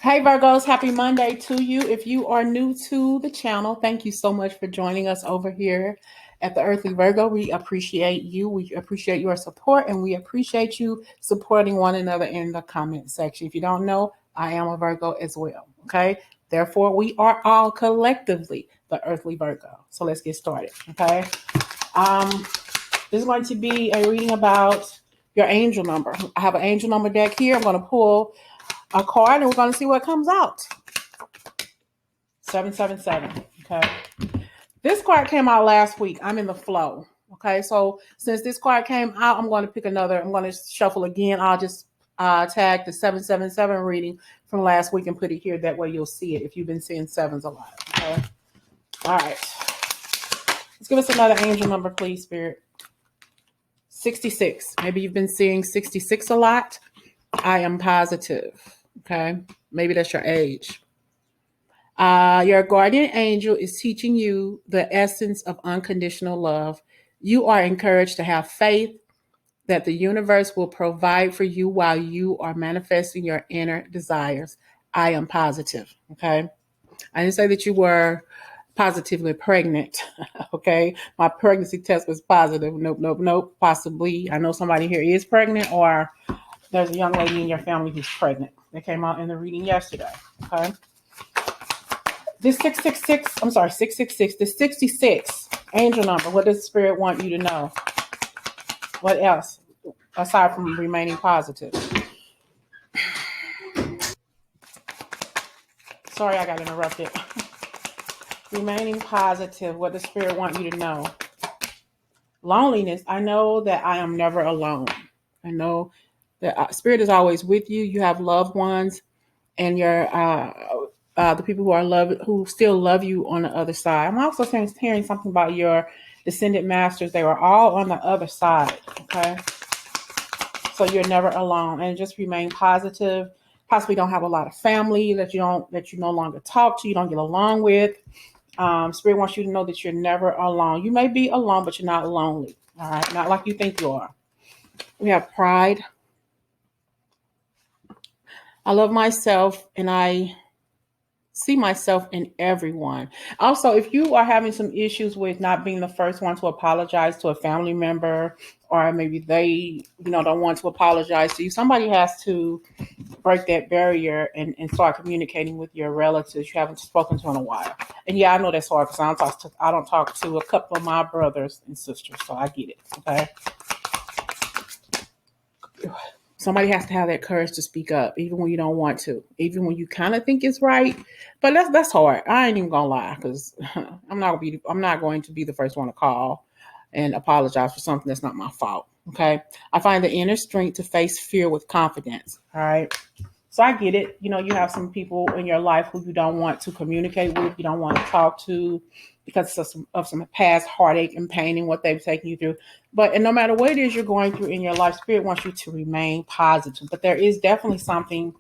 Hey Virgos, happy Monday to you. If you are new to the channel, thank you so much for joining us over here at the Earthly Virgo. We appreciate you. We appreciate your support and we appreciate you supporting one another in the comment section. If you don't know, I am a Virgo as well. Okay. Therefore, we are all collectively the Earthly Virgo. So let's get started. Okay. Um, this is going to be a reading about your angel number. I have an angel number deck here. I'm going to pull a card and we're going to see what comes out. 777. Okay. This card came out last week. I'm in the flow. Okay. So since this card came out, I'm going to pick another. I'm going to shuffle again. I'll just tag the 777 reading from last week and put it here. That way you'll see it if you've been seeing sevens a lot. Okay. All right. Let's give us another angel number, please, Spirit. 66. Maybe you've been seeing 66 a lot. I am positive. Okay. Maybe that's your age. Your guardian angel is teaching you the essence of unconditional love. You are encouraged to have faith that the universe will provide for you while you are manifesting your inner desires. I am positive. Okay. I didn't say that you were positively pregnant. Okay. My pregnancy test was positive. Nope. Possibly. I know somebody here is pregnant, or there's a young lady in your family who's pregnant. They came out in the reading yesterday. Okay. This 666, the 66 angel number. What does the Spirit want you to know? What else aside from remaining positive? Sorry, I got interrupted. Remaining positive. What does Spirit want you to know? Loneliness. I know that I am never alone. I know that Spirit is always with you. You have loved ones, and your the people who still love you on the other side. I'm also hearing something about your descendant masters. They were all on the other side. Okay, so you're never alone, and just remain positive. Possibly don't have a lot of family that you no longer talk to, you don't get along with. Spirit wants you to know that you're never alone. You may be alone, but you're not lonely. All right, not like you think you are. We have pride. I love myself, and I see myself in everyone. Also, if you are having some issues with not being the first one to apologize to a family member, or maybe they, don't want to apologize to you, somebody has to break that barrier and start communicating with your relatives you haven't spoken to in a while. And yeah, I know that's hard because I don't talk to a couple of my brothers and sisters, so I get it. Okay. Somebody has to have that courage to speak up, even when you don't want to, even when you kind of think it's right. But that's hard. I ain't even gonna lie, because I'm not going to be the first one to call and apologize for something that's not my fault. Okay. I find the inner strength to face fear with confidence. All right. So I get it. You have some people in your life who you don't want to communicate with, you don't want to talk to because of some past heartache and pain and what they've taken you through. And no matter what it is you're going through in your life, Spirit wants you to remain positive. But there is definitely something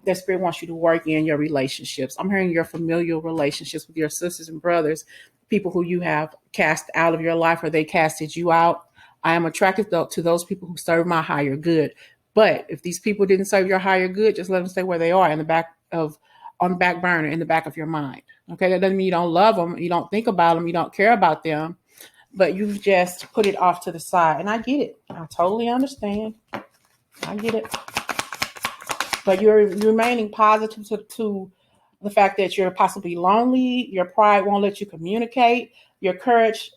that Spirit wants you to work in your relationships. I'm hearing your familial relationships with your sisters and brothers, people who you have cast out of your life or they casted you out. I am attracted to those people who serve my higher good. But if these people didn't serve your higher good, just let them stay where they are on the back burner, in the back of your mind. Okay, that doesn't mean you don't love them, you don't think about them, you don't care about them, but you've just put it off to the side. And I get it. I totally understand. I get it. But you're remaining positive to the fact that you're possibly lonely. Your pride won't let you communicate. Your courage,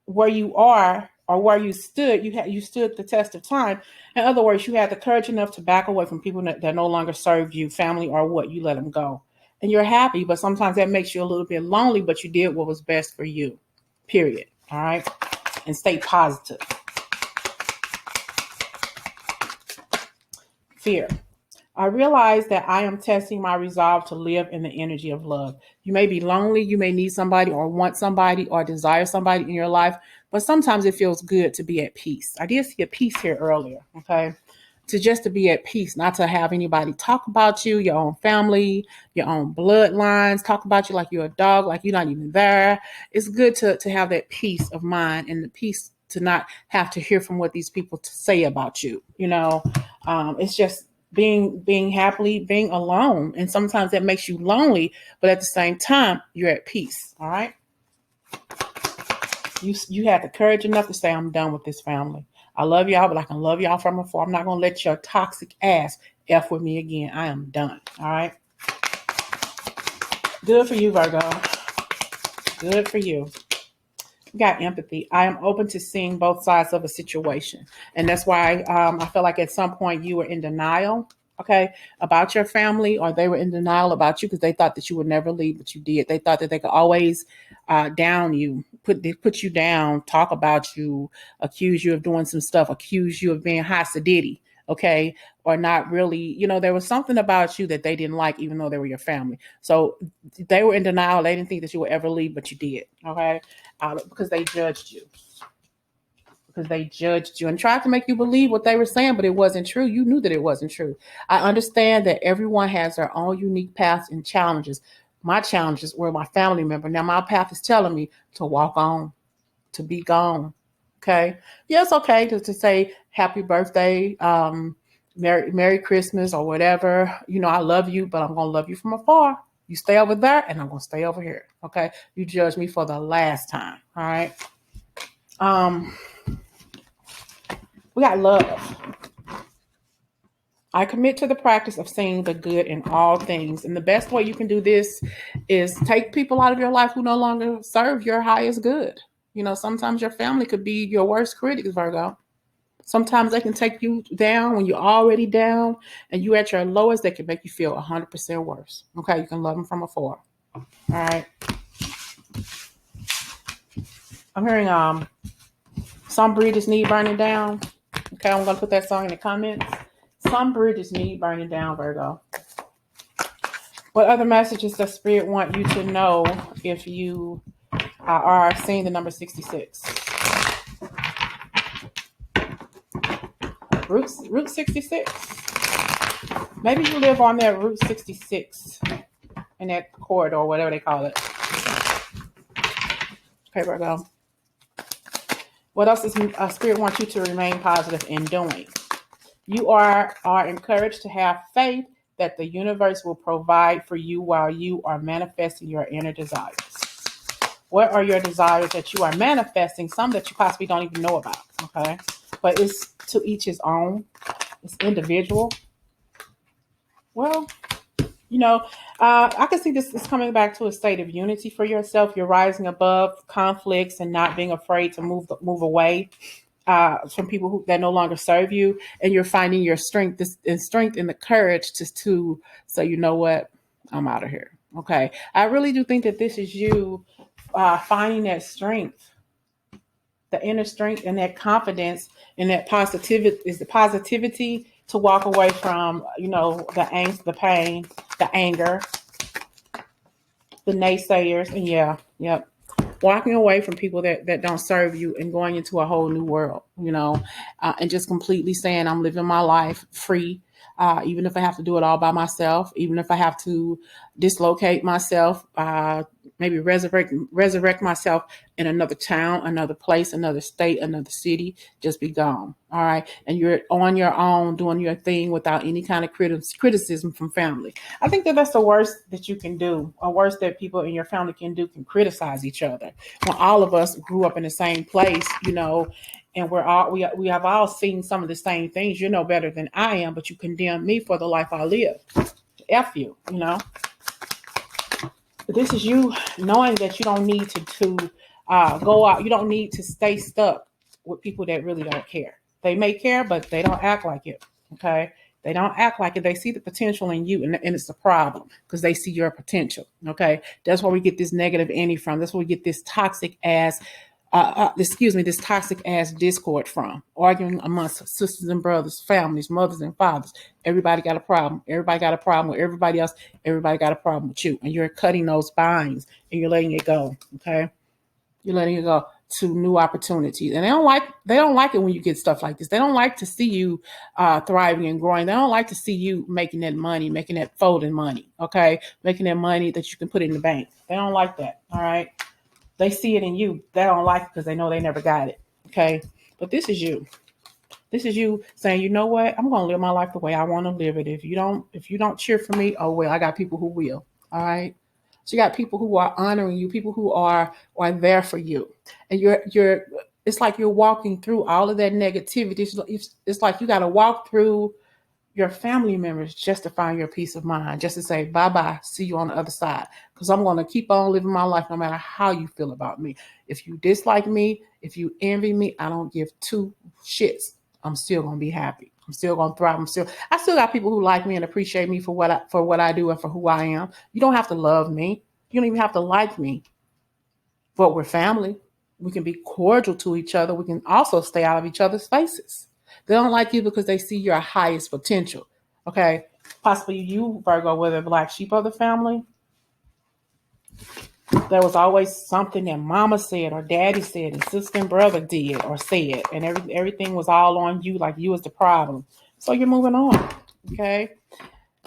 where you are or where you stood, you stood the test of time. In other words, you had the courage enough to back away from people that no longer served you, family or what, you let them go. And you're happy, but sometimes that makes you a little bit lonely, but you did what was best for you, period. All right? And stay positive. Fear. I realize that I am testing my resolve to live in the energy of love. You may be lonely, you may need somebody or want somebody or desire somebody in your life, but sometimes it feels good to be at peace. I did see a peace here earlier, okay? To be at peace, not to have anybody talk about you, your own family, your own bloodlines, talk about you like you're a dog, like you're not even there. It's good to have that peace of mind and the peace to not have to hear from what these people say about you. It's just being happily being alone. And sometimes that makes you lonely, but at the same time, you're at peace. All right. You had the courage enough to say, I'm done with this family. I love y'all, but I can love y'all from afar. I'm not gonna let your toxic ass F with me again. I am done. All right. Good for you, Virgo. Good for you. We got empathy. I am open to seeing both sides of a situation. And that's why I feel like at some point you were in denial, okay, about your family, or they were in denial about you because they thought that you would never leave, but you did. They thought that they could always down you, put you down, talk about you, accuse you of doing some stuff, accuse you of being high sedity, okay, or not really, there was something about you that they didn't like, even though they were your family. So they were in denial. They didn't think that you would ever leave, but you did, okay, because they judged you. Because they judged you and tried to make you believe what they were saying, but it wasn't true. You knew that it wasn't true. I understand that everyone has their own unique paths and challenges. My challenges were my family member. Now my path is telling me to walk on, to be gone. Okay. Yeah, it's okay to say happy birthday, Merry Christmas or whatever. I love you, but I'm going to love you from afar. You stay over there and I'm going to stay over here. Okay. You judge me for the last time. All right. We got love. I commit to the practice of seeing the good in all things. And the best way you can do this is take people out of your life who no longer serve your highest good. Sometimes your family could be your worst critics, Virgo. Sometimes they can take you down when you're already down and you at your lowest. They can make you feel 100% worse. Okay, you can love them from afar. All right. I'm hearing some bridges need burning down. Okay, I'm gonna put that song in the comments. Some bridges need burning down, Virgo. What other messages does Spirit want you to know if you are seeing the number 66? Route 66. Maybe you live on that Route 66 in that corridor, whatever they call it. Okay, Virgo. What else does Spirit want you to remain positive in doing? You are encouraged to have faith that the universe will provide for you while you are manifesting your inner desires. What are your desires that you are manifesting? Some that you possibly don't even know about, okay? But it's to each his own. It's individual. Well, I can see this is coming back to a state of unity for yourself. You're rising above conflicts and not being afraid to move away from people that no longer serve you, and you're finding your strength and the courage to say, you know what, I'm out of here. Okay, I really do think that this is you finding that strength, the inner strength, and that confidence, and that positivity is the positivity to walk away from, the angst, the pain, the anger, the naysayers, and yep. Walking away from people that don't serve you and going into a whole new world, and just completely saying, I'm living my life free, even if I have to do it all by myself, even if I have to dislocate myself, maybe resurrect myself in another town, another place, another state, another city, just be gone. All right. And you're on your own doing your thing without any kind of criticism from family. I think that's the worst that you can do, or worst that people in your family can do, can criticize each other. When all of us grew up in the same place, and we have all seen some of the same things. You know better than I am, but you condemn me for the life I live. F you, This is you knowing that you don't need to go out. You don't need to stay stuck with people that really don't care. They may care, but they don't act like it. Okay. They don't act like it. They see the potential in you, and it's a problem because they see your potential. Okay. That's where we get this negative energy from. That's where we get this toxic ass this toxic ass discord from, arguing amongst sisters and brothers, families, mothers and fathers. Everybody got a problem. Everybody got a problem with everybody else. Everybody got a problem with you, and you're cutting those binds and you're letting it go. Okay, you're letting it go to new opportunities, and they don't like it when you get stuff like this. They don't like to see you thriving and growing. They don't like to see you making that money, making that folding money. Okay, making that money that you can put in the bank. They don't like that. All right. They see it in you. They don't like it because they know they never got it. Okay. But this is you. This is you saying, you know what? I'm going to live my life the way I want to live it. If you don't cheer for me, oh well, I got people who will. All right. So you got people who are honoring you, people who are there for you, and you're. It's like you're walking through all of that negativity. It's like you got to walk through your family members just to find your peace of mind, just to say bye bye, see you on the other side. Because I'm going to keep on living my life no matter how you feel about me. If you dislike me, if you envy me, I don't give two shits. I'm still going to be happy. I'm still going to thrive. I still got people who like me and appreciate me for what I do and for who I am. You don't have to love me. You don't even have to like me, but we're family. We can be cordial to each other. We can also stay out of each other's faces. They don't like you because they see your highest potential. Okay. Possibly you, Virgo, were the black sheep of the family. There was always something that mama said or daddy said and sister and brother did or said. And everything was all on you, like you was the problem. So you're moving on. Okay.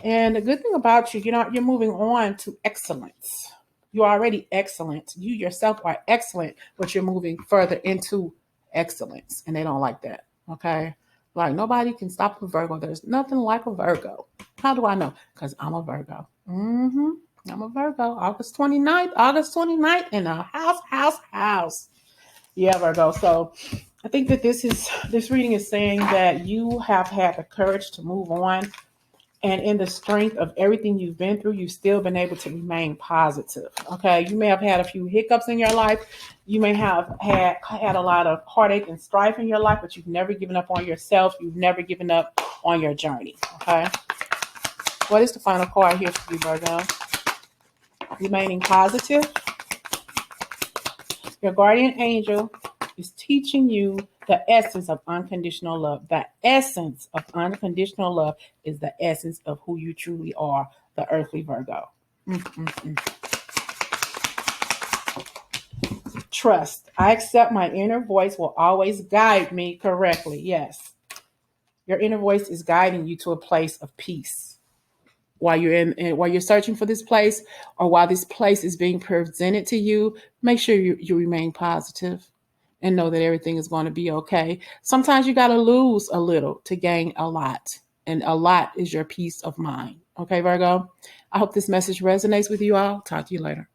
And the good thing about you, you're moving on to excellence. You're already excellent. You yourself are excellent, but you're moving further into excellence. And they don't like that. Okay. Like nobody can stop a Virgo. There's nothing like a Virgo. How do I know? Because I'm a Virgo. I'm a Virgo. August 29th in a house. Yeah, Virgo. So I think that this reading is saying that you have had the courage to move on. And in the strength of everything you've been through, you've still been able to remain positive. Okay. You may have had a few hiccups in your life. You may have had a lot of heartache and strife in your life, but you've never given up on yourself. You've never given up on your journey. Okay. What is the final card here for you, Virgo? Remaining positive. Your guardian angel is teaching you the essence of unconditional love. The essence of unconditional love is the essence of who you truly are, the earthly Virgo. Trust. I accept my inner voice will always guide me correctly. Yes. Your inner voice is guiding you to a place of peace. While you're searching for this place, or while this place is being presented to you, make sure you remain positive and know that everything is going to be okay. Sometimes you got to lose a little to gain a lot, and a lot is your peace of mind. Okay, Virgo? I hope this message resonates with you all. Talk to you later.